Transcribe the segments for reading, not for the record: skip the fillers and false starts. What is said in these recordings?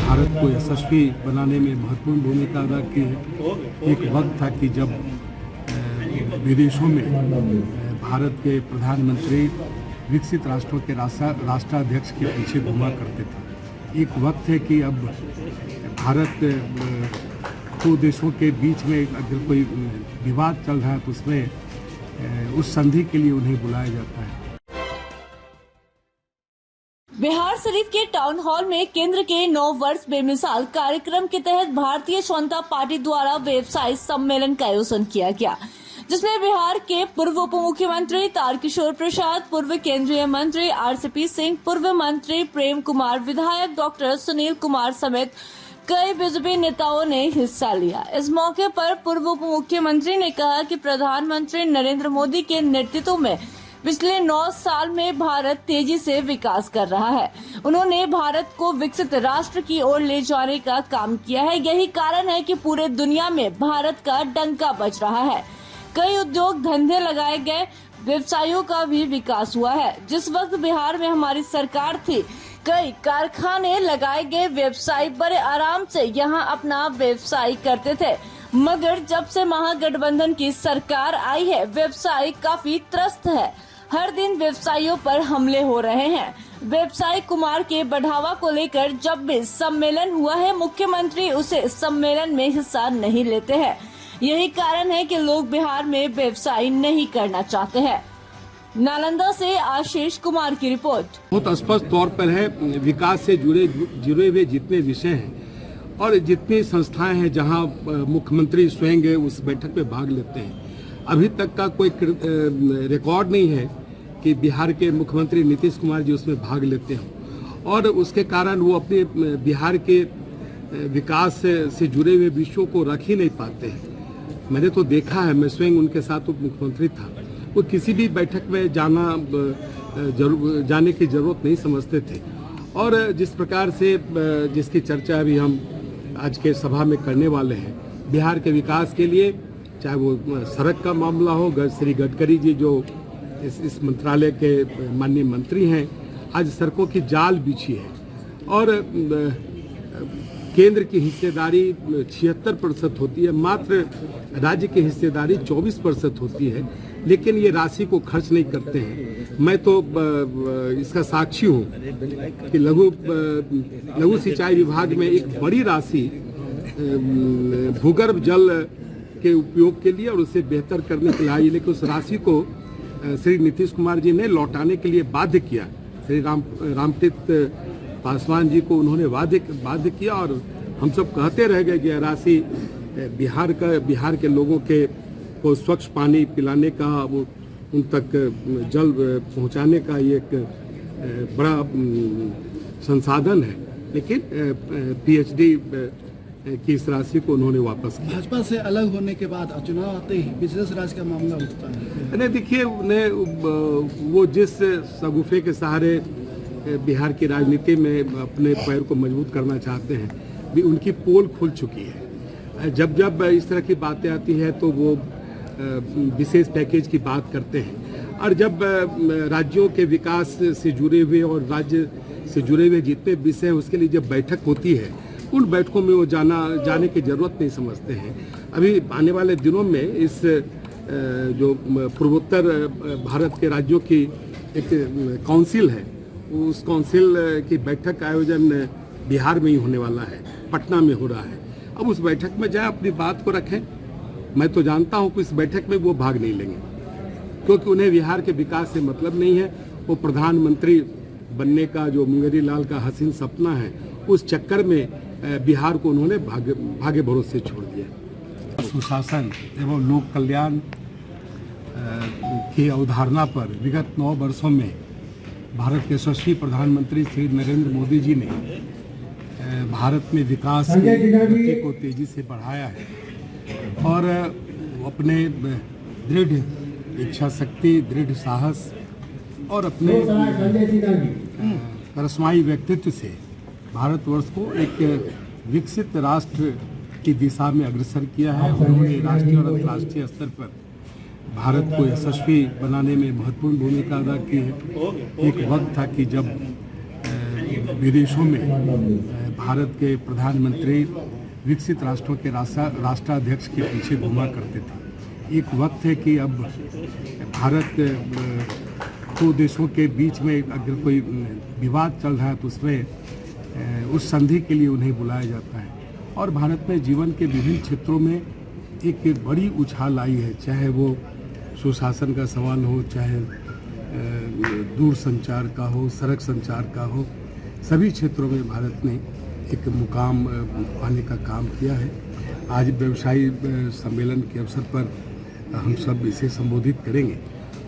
भारत को यशस्वी बनाने में महत्वपूर्ण भूमिका अदा की है। एक वक्त था कि जब विदेशों में भारत के प्रधानमंत्री विकसित राष्ट्रों के राष्ट्राध्यक्ष के पीछे घूमा करते थे। एक वक्त है कि अब भारत दो देशों के बीच में अगर कोई विवाद चल रहा है तो उसमें उस संधि के लिए उन्हें बुलाया जाता है। बिहार शरीफ के टाउन हॉल में केंद्र के 9 वर्ष बेमिसाल कार्यक्रम के तहत भारतीय जनता पार्टी द्वारा व्यवसायी सम्मेलन का आयोजन किया गया, जिसमें बिहार के पूर्व उप मुख्यमंत्री तारकिशोर प्रसाद, पूर्व केंद्रीय मंत्री आरसीपी सिंह, पूर्व मंत्री प्रेम कुमार, विधायक डॉक्टर सुनील कुमार समेत कई बीजेपी नेताओं ने हिस्सा लिया। इस मौके पर पूर्व उप मुख्यमंत्री ने कहा कि प्रधानमंत्री नरेंद्र मोदी के नेतृत्व में पिछले 9 साल में भारत तेजी से विकास कर रहा है। उन्होंने भारत को विकसित राष्ट्र की ओर ले जाने का काम किया है। यही कारण है कि पूरे दुनिया में भारत का डंका बज रहा है। कई उद्योग धंधे लगाए गए, व्यवसायों का भी विकास हुआ है। जिस वक्त बिहार में हमारी सरकार थी, कई कारखाने लगाए गए, व्यवसायी बड़े आराम से यहाँ अपना व्यवसाय करते थे। मगर जब से महागठबंधन की सरकार आई है, व्यवसाय काफी त्रस्त है। हर दिन व्यवसायियों पर हमले हो रहे हैं। व्यवसायी कुमार के बढ़ावा को लेकर जब भी सम्मेलन हुआ है, मुख्यमंत्री उसे सम्मेलन में हिस्सा नहीं लेते हैं। यही कारण है कि लोग बिहार में व्यवसाय नहीं करना चाहते हैं। नालंदा से आशीष कुमार की रिपोर्ट। बहुत स्पष्ट तौर पर है, विकास से जुड़े हुए जितने विषय हैं और जितनी संस्थाएं हैं जहां मुख्यमंत्री स्वयं उस बैठक में भाग लेते हैं, अभी तक का कोई रिकॉर्ड नहीं है कि बिहार के मुख्यमंत्री नीतीश कुमार जी उसमें भाग लेते हैं और उसके कारण वो अपने बिहार के विकास से जुड़े हुए विषयों को रख ही नहीं पाते हैं। मैंने तो देखा है, मैं स्वयं उनके साथ उप मुख्यमंत्री था, वो किसी भी बैठक में जाने की जरूरत नहीं समझते थे। और जिस प्रकार से जिसकी चर्चा अभी हम आज के सभा में करने वाले हैं, बिहार के विकास के लिए, चाहे वो सड़क का मामला हो, श्री गडकरी जी जो इस मंत्रालय के माननीय मंत्री हैं, आज सड़कों की जाल बिछी है और केंद्र की हिस्सेदारी 76% होती है, मात्र राज्य की हिस्सेदारी 24% होती है, लेकिन ये राशि को खर्च नहीं करते हैं। मैं तो इसका साक्षी हूँ कि लघु सिंचाई विभाग में एक बड़ी राशि भूगर्भ जल के उपयोग के लिए और उसे बेहतर करने के लिए आई, लेकिन उस राशि को श्री नीतीश कुमार जी ने लौटाने के लिए बाध्य किया। श्री रामप्रीत पासवान जी को उन्होंने बाध्य किया और हम सब कहते रह गए कि राशि बिहार के लोगों को स्वच्छ पानी पिलाने का, वो उन तक जल पहुंचाने का ये एक बड़ा संसाधन है, लेकिन पीएचडी की इस राशि को उन्होंने वापस किया। भाजपा से अलग होने के बाद चुनाव आते ही बिजनेस राज का मामला उठता है। नहीं, देखिए, उन्हें वो जिस शगुफे के सहारे बिहार की राजनीति में अपने पैर को मजबूत करना चाहते हैं, भी उनकी पोल खुल चुकी है। जब इस तरह की बातें आती है तो वो विशेष पैकेज की बात करते हैं, और जब राज्यों के विकास से जुड़े हुए और राज्य से जुड़े हुए जितने विषय हैं उसके लिए जब बैठक होती है, उन बैठकों में वो जाने की जरूरत नहीं समझते हैं। अभी आने वाले दिनों में इस जो पूर्वोत्तर भारत के राज्यों की एक काउंसिल है, उस काउंसिल की बैठक का आयोजन बिहार में ही होने वाला है, पटना में हो रहा है। अब उस बैठक में जाए, अपनी बात को रखें। मैं तो जानता हूं कि इस बैठक में वो भाग नहीं लेंगे, क्योंकि उन्हें बिहार के विकास से मतलब नहीं है। वो प्रधानमंत्री बनने का जो मुंगेरी लाल का हसीन सपना है, उस चक्कर में बिहार को उन्होंने भागे भरोसे छोड़ दिया। सुशासन एवं लोक कल्याण की अवधारणा पर विगत 9 वर्षों में भारत के यशस्वी प्रधानमंत्री श्री नरेंद्र मोदी जी ने भारत में विकास की गति को तेजी से बढ़ाया है और अपने दृढ़ इच्छा शक्ति, दृढ़ साहस और अपने रस्माई व्यक्तित्व से भारतवर्ष को एक विकसित राष्ट्र की दिशा में अग्रसर किया है। उन्होंने राष्ट्रीय और अंतर्राष्ट्रीय स्तर पर भारत को यशस्वी बनाने में महत्वपूर्ण भूमिका अदा की है। एक वक्त था कि जब विदेशों में भारत के प्रधानमंत्री विकसित राष्ट्रों के राष्ट्राध्यक्ष के पीछे घूमा करते थे। एक वक्त है कि अब भारत दो देशों के बीच में अगर कोई विवाद चल रहा है तो उसमें उस संधि के लिए उन्हें बुलाया जाता है। और भारत में जीवन के विभिन्न क्षेत्रों में एक बड़ी उछाल आई है, चाहे वो सुशासन का सवाल हो, चाहे दूर संचार का हो, सड़क संचार का हो, सभी क्षेत्रों में भारत ने एक मुकाम पाने का काम किया है। आज व्यवसायी सम्मेलन के अवसर पर हम सब इसे संबोधित करेंगे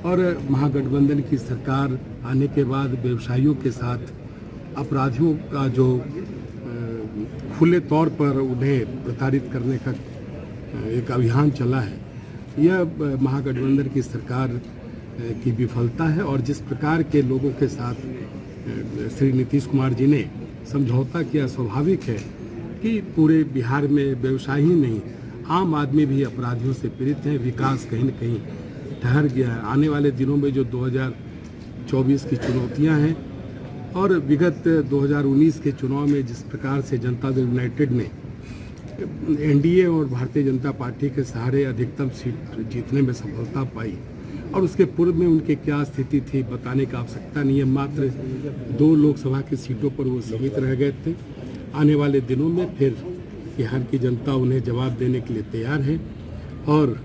और महागठबंधन की सरकार आने के बाद व्यवसायियों के साथ अपराधियों का जो खुले तौर पर उन्हें प्रताड़ित करने का एक अभियान चला है, यह महागठबंधन की सरकार की विफलता है। और जिस प्रकार के लोगों के साथ श्री नीतीश कुमार जी ने समझौता किया, स्वाभाविक है कि पूरे बिहार में व्यवसाय ही नहीं, आम आदमी भी अपराधियों से पीड़ित हैं। विकास कहीं न कहीं ठहर गया है। आने वाले दिनों में जो 2024 की चुनौतियां हैं और विगत 2019 के चुनाव में जिस प्रकार से जनता दल यूनाइटेड ने एनडीए और भारतीय जनता पार्टी के सहारे अधिकतम सीट जीतने में सफलता पाई, और उसके पूर्व में उनकी क्या स्थिति थी बताने की आवश्यकता नहीं है। मात्र 2 लोकसभा की सीटों पर वो सीमित रह गए थे। आने वाले दिनों में फिर बिहार की जनता उन्हें जवाब देने के लिए तैयार है और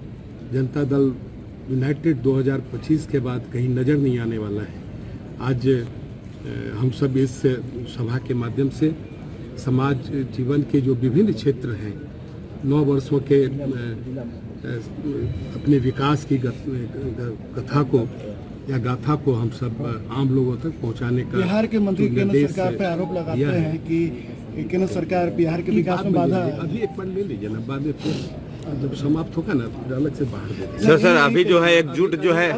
जनता दल यूनाइटेड 2025 के बाद कहीं नज़र नहीं आने वाला है। आज हम सब इस सभा के माध्यम से समाज जीवन के जो विभिन्न क्षेत्र हैं, 9 वर्षों के अपने विकास की कथा को या गाथा को हम सब आम लोगों तक पहुंचाने का बिहार के मंत्री केंद्र सरकार पर आरोप लगाते हैं कि केंद्र सरकार बिहार के विकास में बाधा। अभी एक पल ले लीजिए ना, बाद में फिर जब समाप्त होगा ना तो अलग से बाहर दे देंगे। सर अभी जो है एकजुट जो है